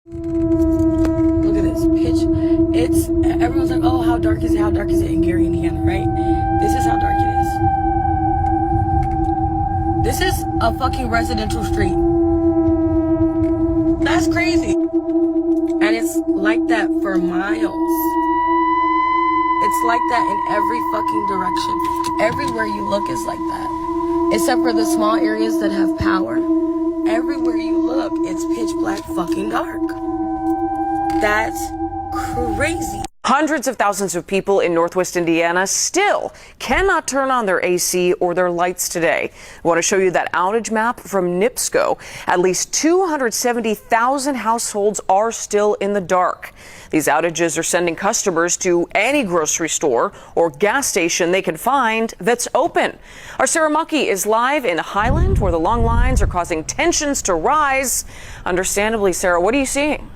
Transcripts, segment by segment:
Look at this pitch. Everyone's like, oh, how dark is it? How dark is it in Gary, Indiana, right? This is how dark it is. This is a fucking residential street. That's crazy. And it's like that for miles. It's like that in every fucking direction. Everywhere you look is like that. Except for the small areas that have power. Everywhere you look, it's pitch black fucking dark. That's crazy. Hundreds of thousands of people in Northwest Indiana still cannot turn on their AC or their lights today. I want to show you that outage map from NIPSCO. At least 270,000 households are still in the dark. These outages are sending customers to any grocery store or gas station they can find that's open. Our Sarah Mucky is live in Highland, where the long lines are causing tensions to rise. Understandably, Sarah, what are you seeing?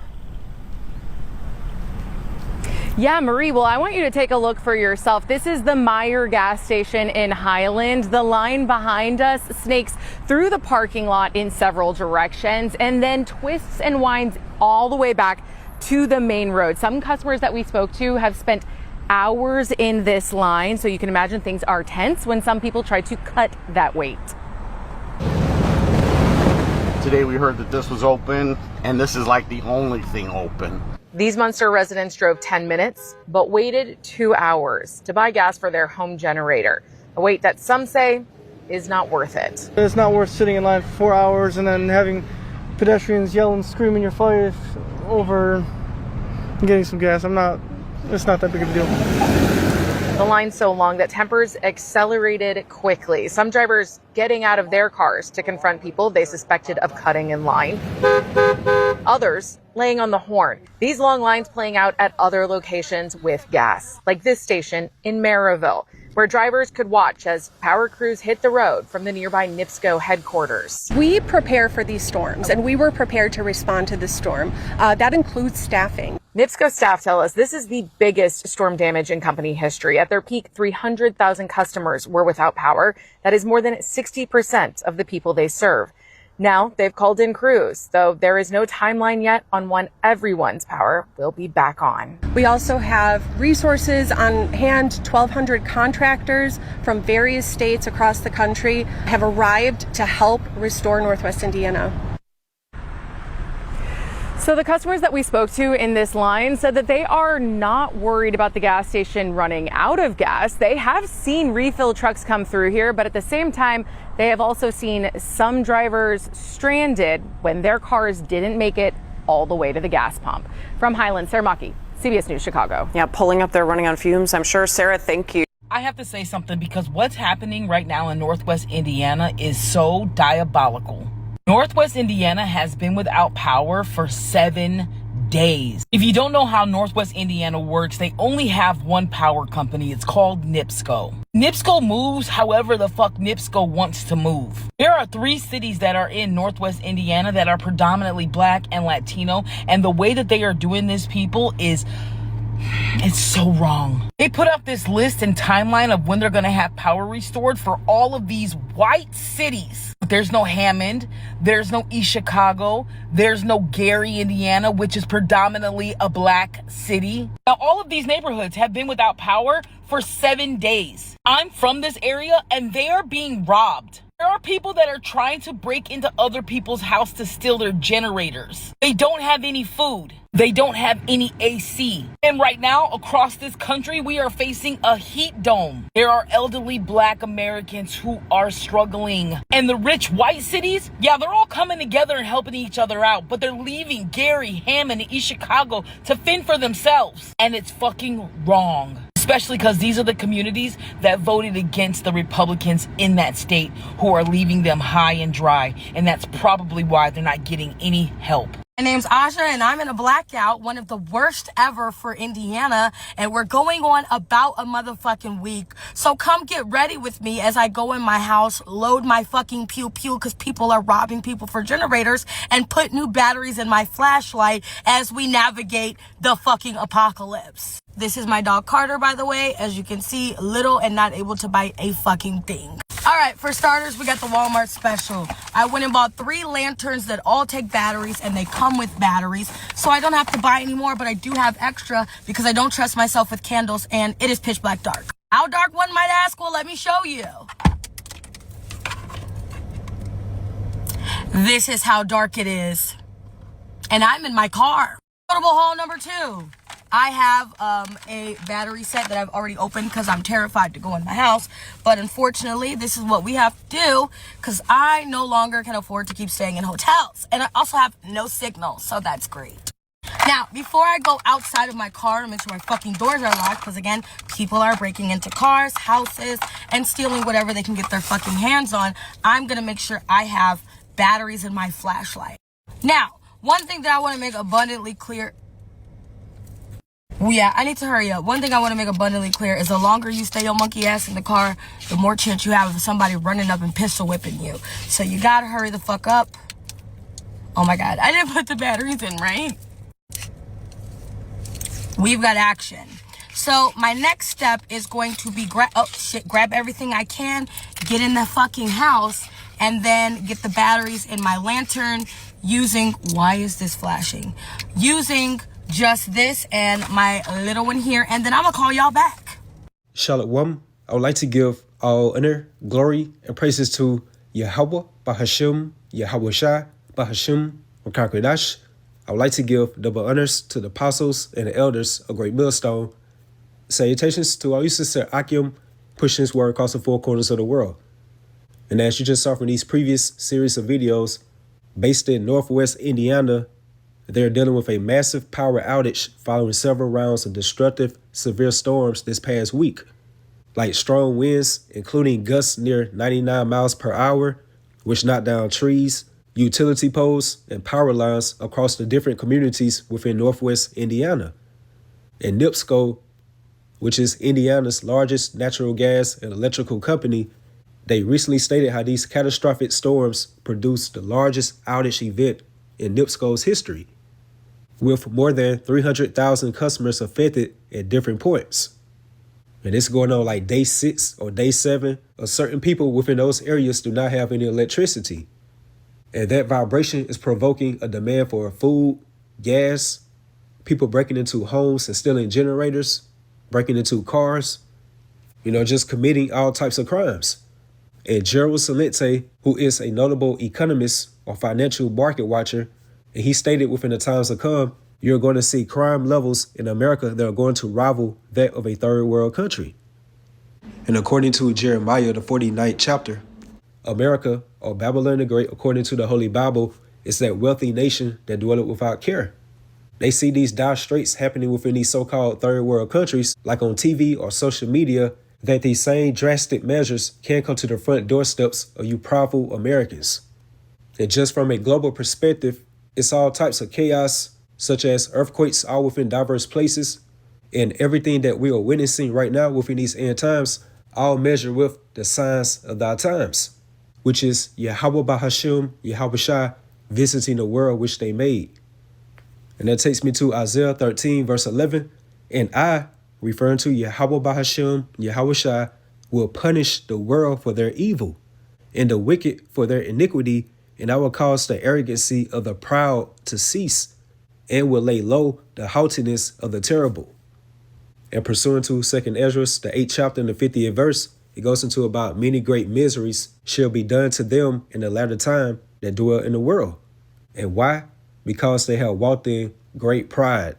Yeah, Marie, well, I want you to take a look for yourself. This is the Meyer gas station in Highland. The line behind us snakes through the parking lot in several directions and then twists and winds all the way back to the main road. Some customers that we spoke to have spent hours in this line, so you can imagine things are tense when some people try to cut that wait. Today we heard that this was open, and this is like the only thing open. These Munster residents drove 10 minutes, but waited 2 hours to buy gas for their home generator. A wait that some say is not worth it. It's not worth sitting in line for 4 hours and then having pedestrians yell and scream in your face over getting some gas. It's not that big of a deal. The line's so long that tempers accelerated quickly. Some drivers getting out of their cars to confront people they suspected of cutting in line. Others laying on the horn. These long lines playing out at other locations with gas, like this station in Maryville, where drivers could watch as power crews hit the road from the nearby NIPSCO headquarters. We prepare for these storms, and we were prepared to respond to the storm. That includes staffing. NIPSCO staff tell us this is the biggest storm damage in company history. At their peak, 300,000 customers were without power. That is more than 60% of the people they serve. Now they've called in crews, though there is no timeline yet on when everyone's power will be back on. We also have resources on hand. 1,200 contractors from various states across the country have arrived to help restore Northwest Indiana. So the customers that we spoke to in this line said that they are not worried about the gas station running out of gas. They have seen refill trucks come through here, but at the same time, they have also seen some drivers stranded when their cars didn't make it all the way to the gas pump. From Highland, Sarah Mucky, CBS News, Chicago. Yeah, pulling up there, running on fumes, I'm sure. Sarah, thank you. I have to say something, because what's happening right now in Northwest Indiana is so diabolical. Northwest Indiana has been without power for 7 days. If you don't know how Northwest Indiana works, they only have one power company. It's called NIPSCO. NIPSCO moves however the fuck NIPSCO wants to move. There are 3 cities that are in Northwest Indiana that are predominantly black and Latino, and the way that they are doing this, people, it's so wrong. They put up this list and timeline of when they're going to have power restored for all of these white cities. But there's no Hammond, there's no East Chicago, there's no Gary, Indiana, which is predominantly a black city. Now, all of these neighborhoods have been without power for 7 days. I'm from this area, and they are being robbed. There are people that are trying to break into other people's house to steal their generators. They don't have any food. They don't have any AC. And right now, across this country, we are facing a heat dome. There are elderly black Americans who are struggling. And the rich white cities, yeah, they're all coming together and helping each other out, but they're leaving Gary, Hammond, and East Chicago to fend for themselves. And it's fucking wrong. Especially because these are the communities that voted against the Republicans in that state, who are leaving them high and dry. And that's probably why they're not getting any help. My name's Asha, and I'm in a blackout, one of the worst ever for Indiana, and we're going on about a motherfucking week. So come get ready with me as I go in my house, load my fucking pew-pew, because people are robbing people for generators, and put new batteries in my flashlight as we navigate the fucking apocalypse. This is my dog Carter, by the way. As you can see, little and not able to bite a fucking thing. All right, for starters, we got the Walmart special. I went and bought 3 lanterns that all take batteries, and they come with batteries, so I don't have to buy any more, but I do have extra because I don't trust myself with candles, and it is pitch black dark. How dark, one might ask? Well, let me show you. This is how dark it is, and I'm in my car. Notable haul number 2. I have a battery set that I've already opened because I'm terrified to go in my house. But unfortunately, this is what we have to do because I no longer can afford to keep staying in hotels. And I also have no signal, so that's great. Now, before I go outside of my car to make sure my fucking doors are locked, because again, people are breaking into cars, houses, and stealing whatever they can get their fucking hands on, I'm going to make sure I have batteries in my flashlight. Now, one thing that I want to make abundantly clear... Yeah, I need to hurry up. One thing I want to make abundantly clear is the longer you stay your monkey ass in the car, the more chance you have of somebody running up and pistol whipping you. So you gotta hurry the fuck up. Oh my god, I didn't put the batteries in, right? We've got action. So my next step is going to be grab everything I can, get in the fucking house, and then get the batteries in my lantern using... Why is this flashing? Using... just this and my little one here, and then I'm gonna call y'all back. Shalom. I would like to give all honor, glory, and praises to YAHAWAH, BAHASHAM, YAHAWASHI, BAHASHAM, QADASH. I would like to give double honors to the apostles and the elders of Great Millstone. Salutations to all you sister Akim, pushing this word across the 4 corners of the world. And as you just saw from these previous series of videos, based in Northwest Indiana, they're dealing with a massive power outage following several rounds of destructive, severe storms this past week, like strong winds, including gusts near 99 miles per hour, which knocked down trees, utility poles, and power lines across the different communities within Northwest Indiana. And NIPSCO, which is Indiana's largest natural gas and electrical company, they recently stated how these catastrophic storms produced the largest outage event in NIPSCO's history, with more than 300,000 customers affected at different points. And it's going on like day 6 or day 7, or certain people within those areas do not have any electricity. And that vibration is provoking a demand for food, gas, people breaking into homes and stealing generators, breaking into cars, just committing all types of crimes. And Gerald Salente, who is a notable economist or financial market watcher, and he stated within the times to come, you're going to see crime levels in America that are going to rival that of a third world country. And according to Jeremiah, the 49th chapter, America, or Babylon the Great, according to the Holy Bible, is that wealthy nation that dwelleth without care. They see these dire straits happening within these so-called third world countries, like on TV or social media, that these same drastic measures can come to the front doorsteps of you powerful Americans. And just from a global perspective, it's all types of chaos, such as earthquakes all within diverse places, and everything that we are witnessing right now within these end times, all measure with the signs of our times, which is YAHAWAH BAHASHAM, YAHAWASHI, visiting the world which they made. And that takes me to Isaiah 13, verse 11. And I, referring to YAHAWAH BAHASHAM, YAHAWASHI, will punish the world for their evil, and the wicked for their iniquity, and I will cause the arrogancy of the proud to cease, and will lay low the haughtiness of the terrible. And pursuant to 2 Ezra, the 8th chapter and the 50th verse, it goes into about many great miseries shall be done to them in the latter time that dwell in the world. And why? Because they have walked in great pride,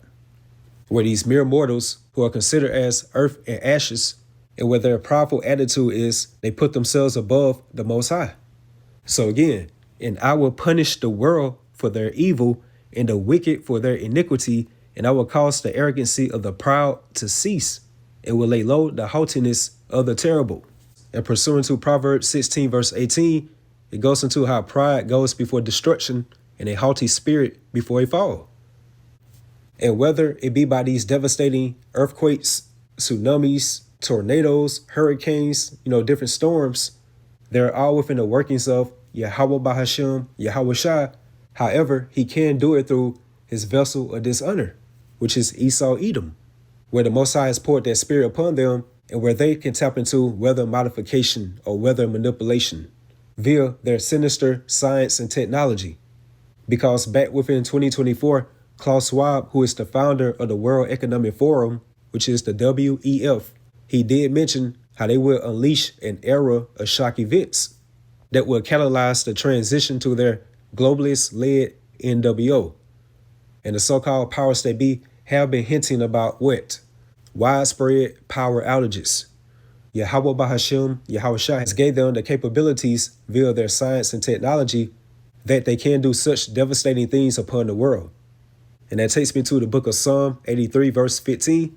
where these mere mortals who are considered as earth and ashes, and where their prideful attitude is they put themselves above the Most High. So again, and I will punish the world for their evil and the wicked for their iniquity, and I will cause the arrogancy of the proud to cease, and will lay low the haughtiness of the terrible. And pursuant to Proverbs 16, verse 18, it goes into how pride goes before destruction and a haughty spirit before a fall. And whether it be by these devastating earthquakes, tsunamis, tornadoes, hurricanes, different storms, they're all within the workings of YAHAWAH BAHASHAM, YAHAWASHI. However, he can do it through his vessel of dishonor, which is Esau Edom, where the Most High has poured that spirit upon them, and where they can tap into weather modification or weather manipulation via their sinister science and technology. Because back within 2024, Klaus Schwab, who is the founder of the World Economic Forum, which is the WEF, he did mention how they will unleash an era of shock events that will catalyze the transition to their globalist-led NWO. And the so-called powers that be have been hinting about what? Widespread power outages. YAHAWAH BAHASHAM, YAHAWASHI has gave them the capabilities via their science and technology that they can do such devastating things upon the world. And that takes me to the book of Psalm 83, verse 15.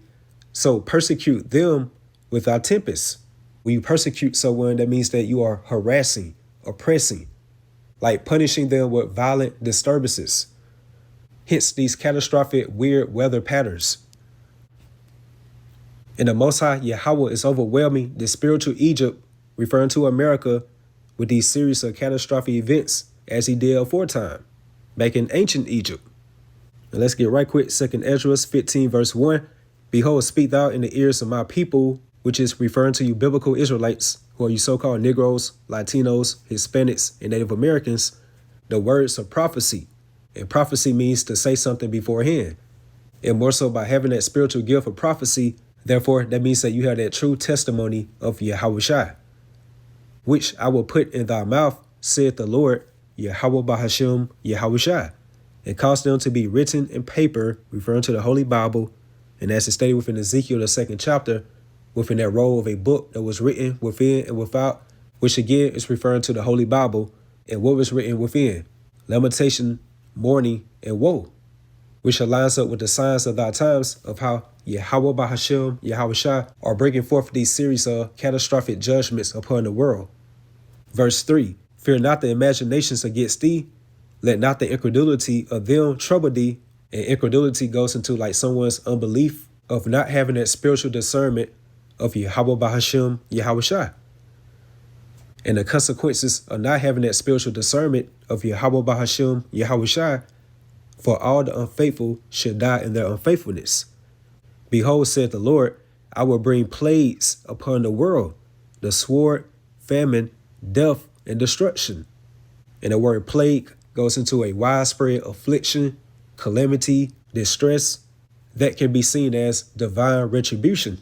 So persecute them without tempest. When you persecute someone, that means that you are harassing, oppressing, like punishing them with violent disturbances. Hence these catastrophic weird weather patterns. And the Most High Yahawah is overwhelming the spiritual Egypt, referring to America, with these series of catastrophic events as he did aforetime, back in ancient Egypt. And let's get right quick. 2nd Ezra 15, verse 1. Behold, speak thou in the ears of my people, which is referring to you biblical Israelites, who are you so-called Negroes, Latinos, Hispanics, and Native Americans, the words of prophecy. And prophecy means to say something beforehand. And more so by having that spiritual gift of prophecy, therefore, that means that you have that true testimony of YAHAWASHI, which I will put in thy mouth, saith the Lord, YAHAWAH BAHASHAM, YAHAWASHI, and cause them to be written in paper, referring to the Holy Bible, and as it's stated within Ezekiel, the 2nd chapter, within that roll of a book that was written within and without, which again is referring to the Holy Bible, and what was written within, lamentation, mourning, and woe, which aligns up with the signs of thy times of how YAHAWAH BAHASHAM, YAHAWASHI are bringing forth these series of catastrophic judgments upon the world. Verse 3, fear not the imaginations against thee, let not the incredulity of them trouble thee. And incredulity goes into like someone's unbelief of not having that spiritual discernment of YAHAWAH BAHASHAM, YAHAWASHI. And the consequences of not having that spiritual discernment of YAHAWAH BAHASHAM, YAHAWASHI, for all the unfaithful should die in their unfaithfulness. Behold, said the Lord, I will bring plagues upon the world, the sword, famine, death, and destruction. And the word plague goes into a widespread affliction, calamity, distress that can be seen as divine retribution,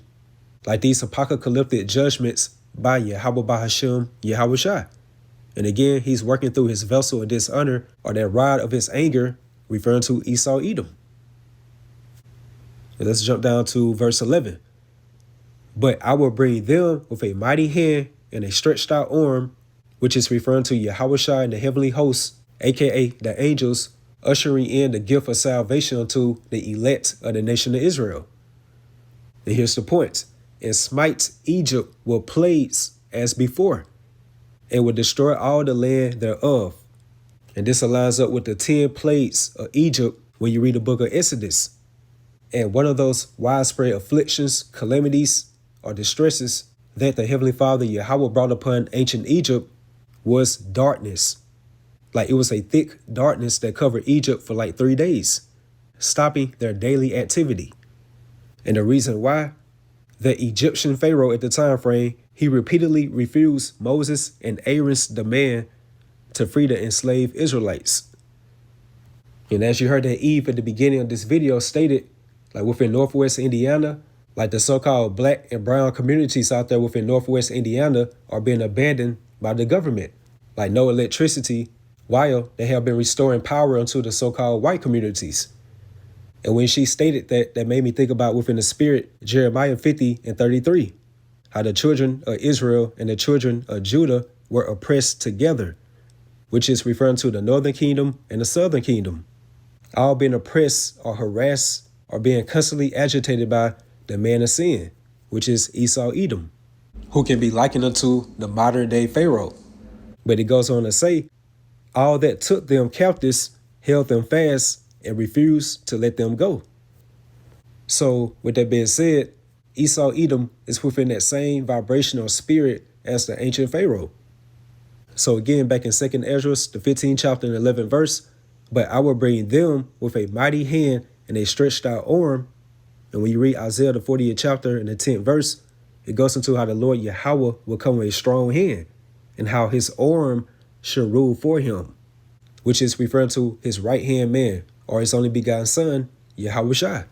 like these apocalyptic judgments by YAHAWAH BAHASHAM, YAHAWASHI. And again, he's working through his vessel of dishonor or that rod of his anger, referring to Esau, Edom. And let's jump down to verse 11. But I will bring them with a mighty hand and a stretched out arm, which is referring to YAHAWASHI and the heavenly hosts, aka the angels, ushering in the gift of salvation unto the elect of the nation of Israel. And here's the point. And smite Egypt with plagues as before, and will destroy all the land thereof. And this aligns up with the 10 plagues of Egypt when you read the book of Exodus. And one of those widespread afflictions, calamities, or distresses that the Heavenly Father Yahawah brought upon ancient Egypt was darkness. Like it was a thick darkness that covered Egypt for like 3 days, stopping their daily activity. And the reason why, the Egyptian Pharaoh at the time frame, he repeatedly refused Moses and Aaron's demand to free the enslaved Israelites. And as you heard that Eve at the beginning of this video stated, like within Northwest Indiana, like the so-called black and brown communities out there within Northwest Indiana are being abandoned by the government, like no electricity, while they have been restoring power unto the so-called white communities. And when she stated that, that made me think about within the spirit, Jeremiah 50 and 33, how the children of Israel and the children of Judah were oppressed together, which is referring to the northern kingdom and the southern kingdom, all being oppressed or harassed or being constantly agitated by the man of sin, which is Esau Edom, who can be likened unto the modern day Pharaoh. But it goes on to say, all that took them captives held them fast and refused to let them go. So with that being said, Esau Edom is within that same vibrational spirit as the ancient Pharaoh. So again, back in 2nd Ezra, the 15th chapter and 11th verse, but I will bring them with a mighty hand and a stretched out arm. And when you read Isaiah, the 40th chapter and the 10th verse, it goes into how the Lord Yahawah will come with a strong hand and how his arm should rule for him, which is referring to his right-hand man or his only begotten son, YAHAWASHI.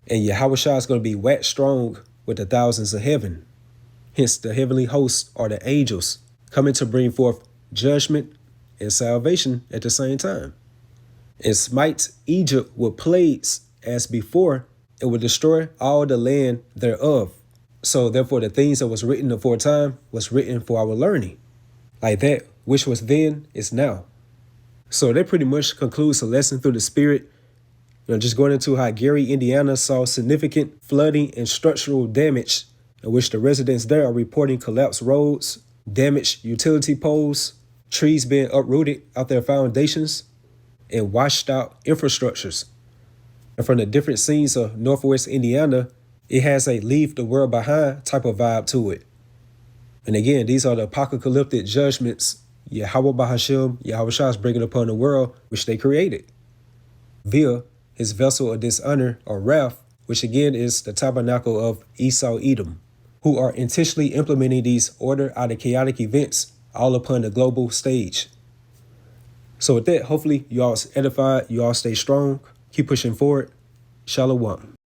And YAHAWASHI is going to be waxed strong with the thousands of heaven. Hence, the heavenly hosts are the angels coming to bring forth judgment and salvation at the same time. And smite Egypt with plagues as before, and will destroy all the land thereof. So therefore, the things that was written aforetime was written for our learning. Like that which was then is now. So that pretty much concludes the lesson through the Spirit. Just going into how Gary, Indiana saw significant flooding and structural damage, in which the residents there are reporting collapsed roads, damaged utility poles, trees being uprooted out their foundations, and washed out infrastructures. And from the different scenes of Northwest Indiana, it has a leave the world behind type of vibe to it. And again, these are the apocalyptic judgments Yahawah BAHASHAM, YAHAWASHI is bringing upon the world, which they created, via his vessel of dishonor or wrath, which again is the tabernacle of Esau Edom, who are intentionally implementing these order out of chaotic events all upon the global stage. So with that, hopefully you all edified, you all stay strong, keep pushing forward. Shalom.